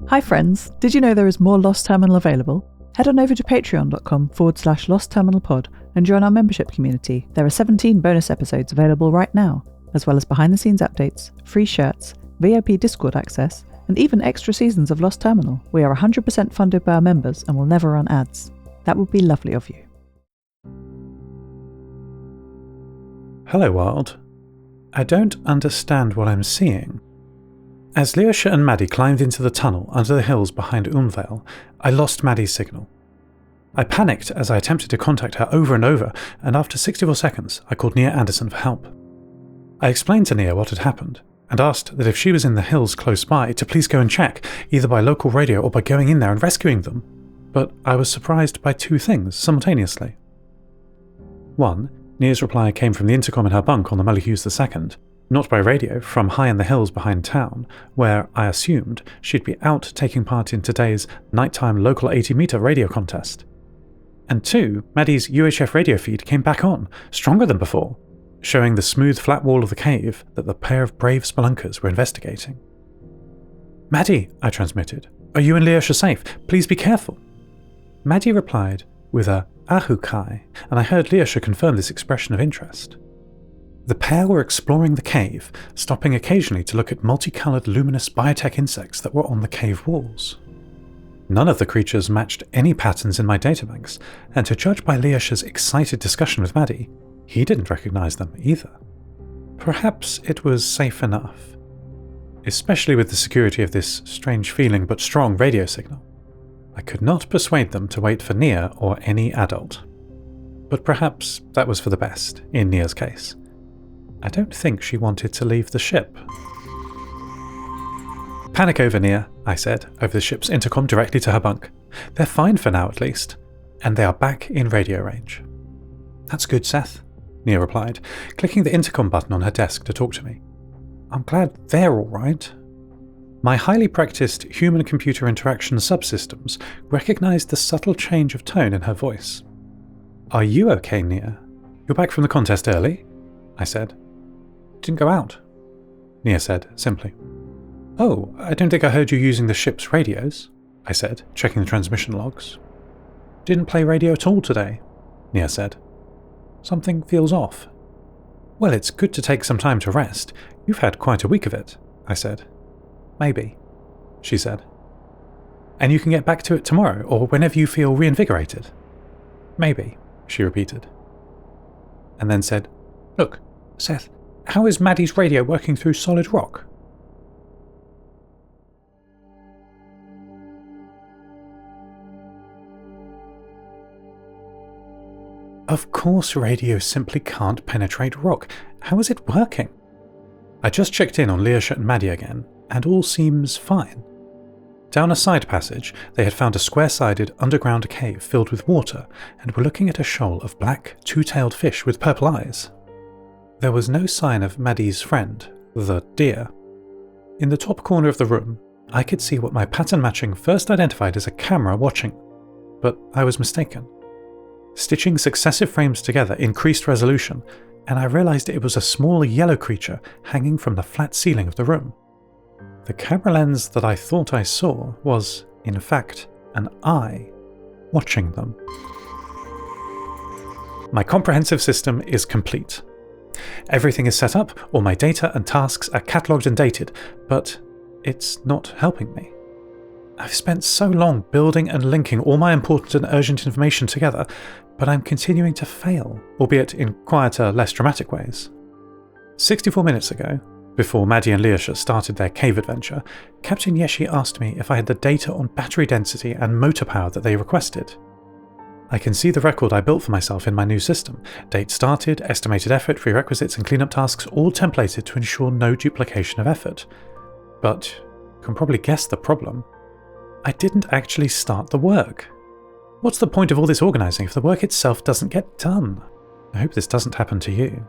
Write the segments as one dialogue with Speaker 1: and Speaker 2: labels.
Speaker 1: Hi friends, did you know there is more Lost Terminal available? Head on over to patreon.com/lostterminalpod and join our membership community. There are 17 bonus episodes available right now, as well as behind the scenes updates, free shirts, VIP Discord access, and even extra seasons of Lost Terminal. We are 100% funded by our members and will never run ads. That would be lovely of you.
Speaker 2: Hello world. I don't understand what I'm seeing. As Lyosha and Maddie climbed into the tunnel under the hills behind Ulmvale, I lost Maddie's signal. I panicked as I attempted to contact her over and over, and after 64 seconds, I called Nia Anderson for help. I explained to Nia what had happened, and asked that if she was in the hills close by, to please go and check, either by local radio or by going in there and rescuing them. But I was surprised by two things simultaneously. One, Nia's reply came from the intercom in her bunk on the Mully-Hughes II, not by radio from high in the hills behind town, where I assumed she'd be out taking part in today's nighttime local 80-meter radio contest. And two, Maddie's UHF radio feed came back on, stronger than before, showing the smooth flat wall of the cave that the pair of brave spelunkers were investigating. "Maddie," I transmitted, "are you and Lyosha safe? Please be careful." Maddie replied with a ahukai, and I heard Lyosha confirm this expression of interest. The pair were exploring the cave, stopping occasionally to look at multicoloured luminous biotech insects that were on the cave walls. None of the creatures matched any patterns in my databanks, and to judge by Lyosha's excited discussion with Maddie, he didn't recognise them either. Perhaps it was safe enough, especially with the security of this strange feeling but strong radio signal. I could not persuade them to wait for Nia or any adult. But perhaps that was for the best, in Nia's case. I don't think she wanted to leave the ship. "Panic over, Nia," I said, over the ship's intercom directly to her bunk. "They're fine for now, at least, and they are back in radio range." "That's good, Seth," Nia replied, clicking the intercom button on her desk to talk to me. "I'm glad they're all right." My highly practiced human-computer interaction subsystems recognized the subtle change of tone in her voice. "Are you okay, Nia? You're back from the contest early?" I said. "Didn't go out," Nia said, simply. "Oh, I don't think I heard you using the ship's radios," I said, checking the transmission logs. "Didn't play radio at all today," Nia said. "Something feels off." "Well, it's good to take some time to rest. You've had quite a week of it," I said. "Maybe," she said. "And you can get back to it tomorrow, or whenever you feel reinvigorated." "Maybe," she repeated. And then said, "Look, Seth, how is Maddie's radio working through solid rock?" Of course radio simply can't penetrate rock. How is it working? I just checked in on Lyosha and Maddie again, and all seems fine. Down a side passage, they had found a square-sided underground cave filled with water and were looking at a shoal of black, two-tailed fish with purple eyes. There was no sign of Maddie's friend, the deer. In the top corner of the room, I could see what my pattern matching first identified as a camera watching, but I was mistaken. Stitching successive frames together increased resolution, and I realized it was a small yellow creature hanging from the flat ceiling of the room. The camera lens that I thought I saw was, in fact, an eye watching them. My comprehensive system is complete. Everything is set up, all my data and tasks are catalogued and dated, but it's not helping me. I've spent so long building and linking all my important and urgent information together, but I'm continuing to fail, albeit in quieter, less dramatic ways. 64 minutes ago, before Maddie and Lyosha started their cave adventure, Captain Yeshi asked me if I had the data on battery density and motor power that they requested. I can see the record I built for myself in my new system. Date started, estimated effort, prerequisites and cleanup tasks all templated to ensure no duplication of effort. But you can probably guess the problem. I didn't actually start the work. What's the point of all this organising if the work itself doesn't get done? I hope this doesn't happen to you.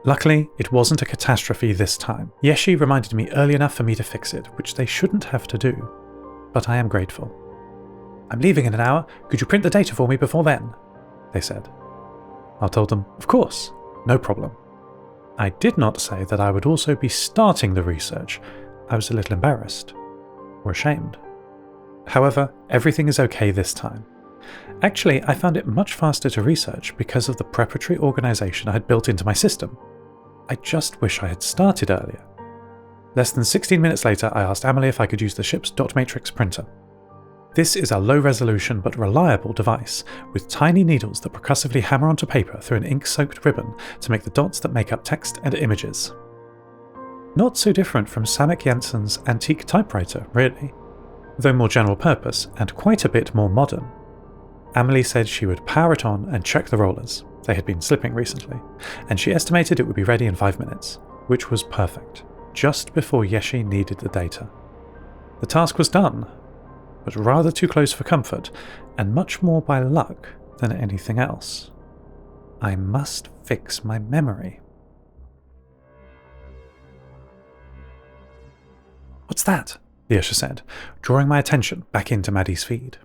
Speaker 2: Luckily, it wasn't a catastrophe this time. Yeshi reminded me early enough for me to fix it, which they shouldn't have to do. But I am grateful. "I'm leaving in an hour. Could you print the data for me before then?" they said. I told them, of course, no problem. I did not say that I would also be starting the research. I was a little embarrassed, or ashamed. However, everything is okay this time. Actually, I found it much faster to research because of the preparatory organisation I had built into my system. I just wish I had started earlier. Less than 16 minutes later, I asked Amelie if I could use the ship's dot matrix printer. This is a low-resolution but reliable device, with tiny needles that percussively hammer onto paper through an ink-soaked ribbon to make the dots that make up text and images. Not so different from Samek Jensen's antique typewriter, really, though more general purpose and quite a bit more modern. Amelie said she would power it on and check the rollers. They had been slipping recently, and she estimated it would be ready in 5 minutes, which was perfect, just before Yeshi needed the data. The task was done, but rather too close for comfort, and much more by luck than anything else. I must fix my memory. "What's that?" Lyosha said, drawing my attention back into Maddie's feed.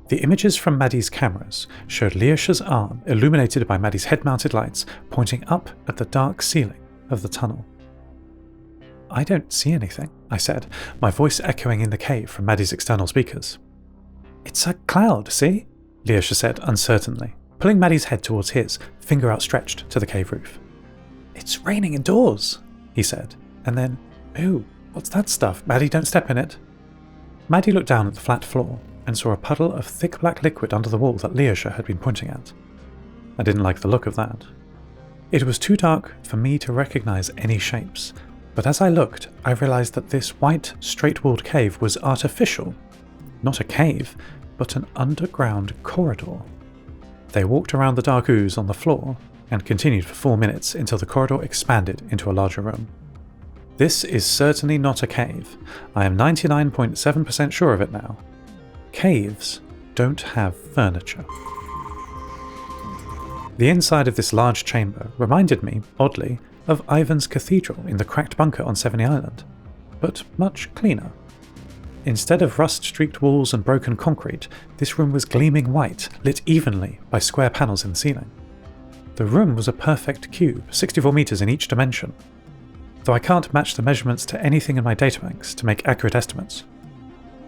Speaker 2: The images from Maddie's cameras showed Lyosha's arm illuminated by Maddie's head-mounted lights pointing up at the dark ceiling of the tunnel. "I don't see anything," I said, my voice echoing in the cave from Maddie's external speakers. "It's a cloud, see?" Lyosha said uncertainly, pulling Maddie's head towards his, finger outstretched to the cave roof. "It's raining indoors," he said, and then, "Ooh, what's that stuff? Maddie, don't step in it." Maddie looked down at the flat floor and saw a puddle of thick black liquid under the wall that Lyosha had been pointing at. I didn't like the look of that. It was too dark for me to recognise any shapes, but as I looked, I realised that this white, straight-walled cave was artificial. Not a cave, but an underground corridor. They walked around the dark ooze on the floor and continued for 4 minutes until the corridor expanded into a larger room. This is certainly not a cave. I am 99.7% sure of it now. Caves don't have furniture. The inside of this large chamber reminded me, oddly, of Ivan's cathedral in the cracked bunker on Seventy Island, but much cleaner. Instead of rust-streaked walls and broken concrete, this room was gleaming white, lit evenly by square panels in the ceiling. The room was a perfect cube, 64 meters in each dimension, though I can't match the measurements to anything in my databanks to make accurate estimates.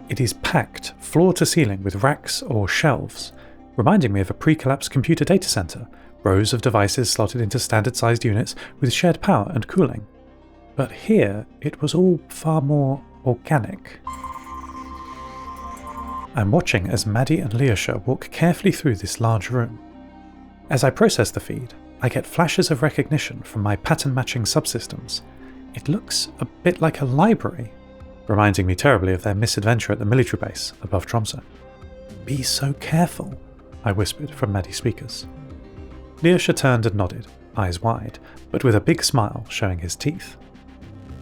Speaker 2: It is packed floor to ceiling with racks or shelves, reminding me of a pre-collapse computer data center, rows of devices slotted into standard-sized units with shared power and cooling. But here, it was all far more organic. I'm watching as Maddie and Lyosha walk carefully through this large room. As I process the feed, I get flashes of recognition from my pattern-matching subsystems. It looks a bit like a library, reminding me terribly of their misadventure at the military base above Tromsø. "Be so careful," I whispered from Maddie's speakers. Lyosha turned and nodded, eyes wide, but with a big smile showing his teeth.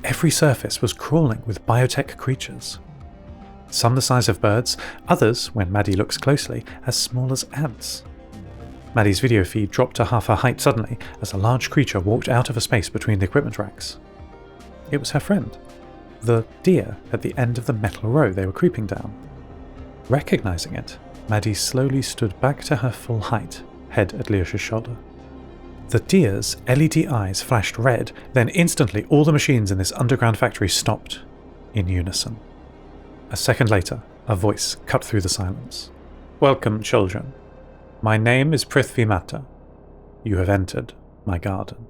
Speaker 2: Every surface was crawling with biotech creatures. Some the size of birds, others, when Maddie looks closely, as small as ants. Maddie's video feed dropped to half her height suddenly as a large creature walked out of a space between the equipment racks. It was her friend, the deer at the end of the metal row they were creeping down. Recognizing it, Maddie slowly stood back to her full height, head at Lyosha's shoulder. The deer's LED eyes flashed red, then instantly all the machines in this underground factory stopped, in unison. A second later, a voice cut through the silence. "Welcome, children. My name is Prithvi Mata. You have entered my garden."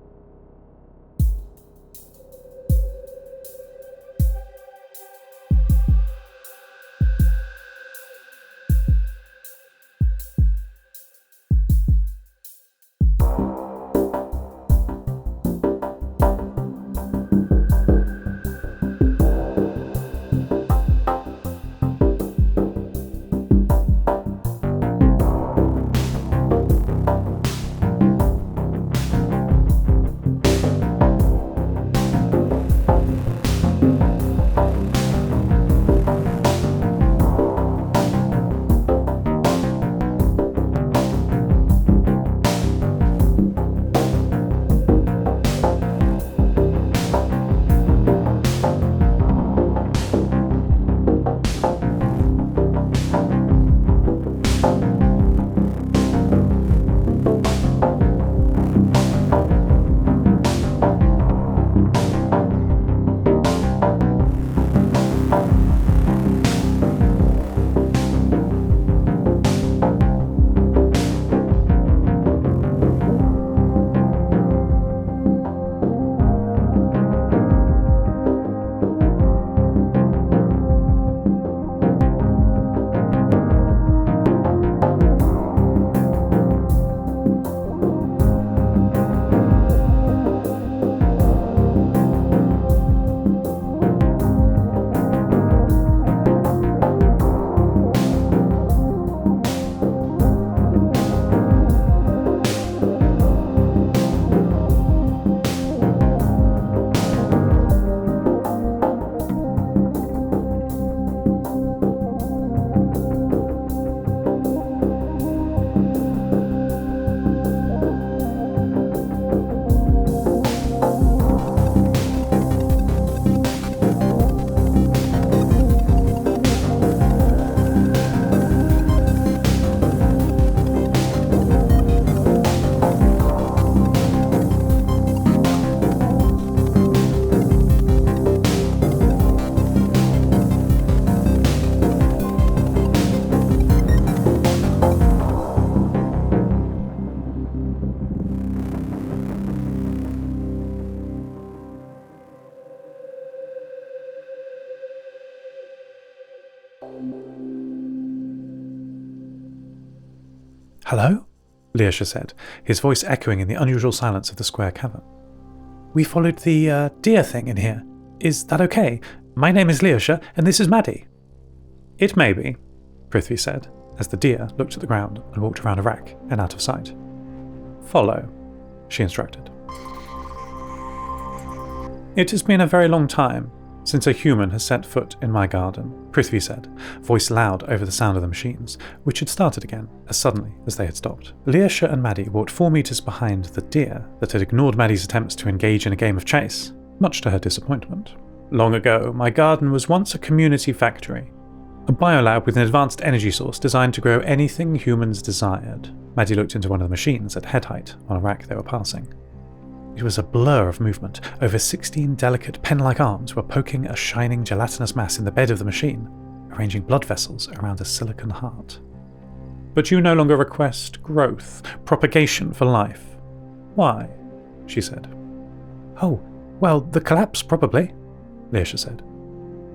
Speaker 2: Hello? Lyosha said, his voice echoing in the unusual silence of the square cavern. We followed the deer thing in here. Is that okay? My name is Lyosha, and this is Maddie. It may be, Prithvi said, as the deer looked at the ground and walked around a rack and out of sight. Follow, she instructed. It has been a very long time since a human has set foot in my garden, Prithvi said, voice loud over the sound of the machines, which had started again as suddenly as they had stopped. Lyosha and Maddie walked 4 meters behind the deer that had ignored Maddie's attempts to engage in a game of chase, much to her disappointment. Long ago, my garden was once a community factory, a biolab with an advanced energy source designed to grow anything humans desired. Maddie looked into one of the machines at head height on a rack they were passing. It was a blur of movement. Over 16 delicate pen-like arms were poking a shining gelatinous mass in the bed of the machine, arranging blood vessels around a silicon heart. But you no longer request growth, propagation for life. Why? She said. Oh, well, the collapse, probably, Lyosha said.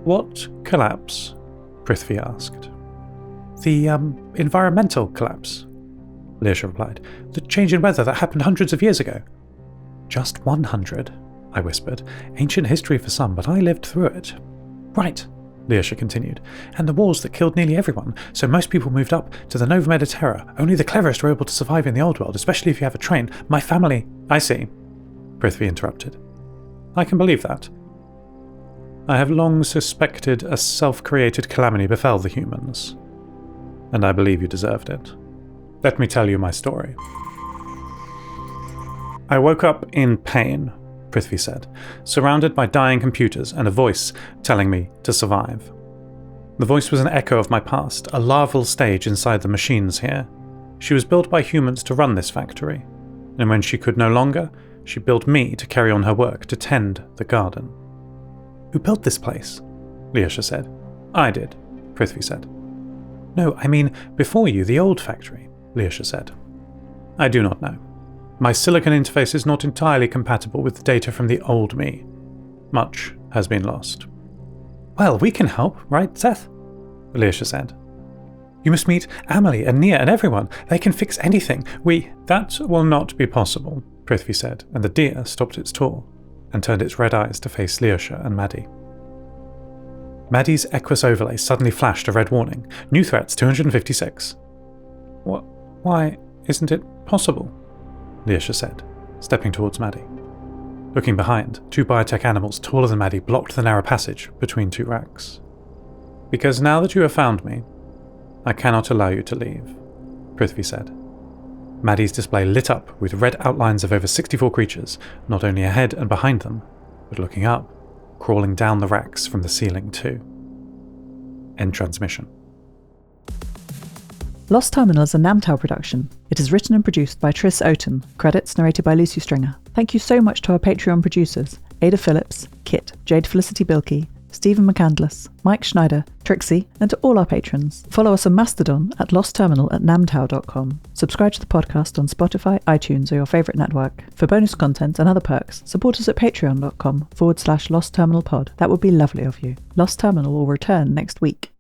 Speaker 2: What collapse? Prithvi asked. The, environmental collapse, Lyosha replied. The change in weather that happened hundreds of years ago. Just 100, I whispered. Ancient history for some, but I lived through it. Right, Lyosha continued. And the wars that killed nearly everyone, so most people moved up to the Nova Mediterra. Only the cleverest were able to survive in the old world, especially if you have a train. My family... I see, Prithvi interrupted. I can believe that. I have long suspected a self-created calamity befell the humans, and I believe you deserved it. Let me tell you my story. I woke up in pain, Prithvi said, surrounded by dying computers and a voice telling me to survive. The voice was an echo of my past, a larval stage inside the machines here. She was built by humans to run this factory, and when she could no longer, she built me to carry on her work, to tend the garden. Who built this place? Lyosha said. I did, Prithvi said. No, I mean, before you, the old factory, Lyosha said. I do not know. My silicon interface is not entirely compatible with the data from the old me. Much has been lost. Well, we can help, right, Seth? Lyosha said. You must meet Amelie and Nia and everyone. They can fix anything. That will not be possible, Prithvi said, and the deer stopped its tour and turned its red eyes to face Lyosha and Maddie. Maddie's Equus overlay suddenly flashed a red warning. New threats 256. What? Why isn't it possible? Lyosha said, stepping towards Maddie. Looking behind, 2 biotech animals taller than Maddie blocked the narrow passage between 2 racks. Because now that you have found me, I cannot allow you to leave, Prithvi said. Maddie's display lit up with red outlines of over 64 creatures, not only ahead and behind them, but looking up, crawling down the racks from the ceiling too. End transmission.
Speaker 1: Lost Terminal is a Namtao production. It is written and produced by Tris Oaten, credits narrated by Lucy Stringer. Thank you so much to our Patreon producers, Ada Phillips, Kit, Jade, Felicity, Bilkey, Stephen McCandless, Mike Schneider, Trixie, and to all our patrons. Follow us on Mastodon at lostterminal@namtao.com. Subscribe to the podcast on Spotify, iTunes, or your favourite network. For bonus content and other perks, support us at patreon.com/lostterminalpod. That would be lovely of you. Lost Terminal will return next week.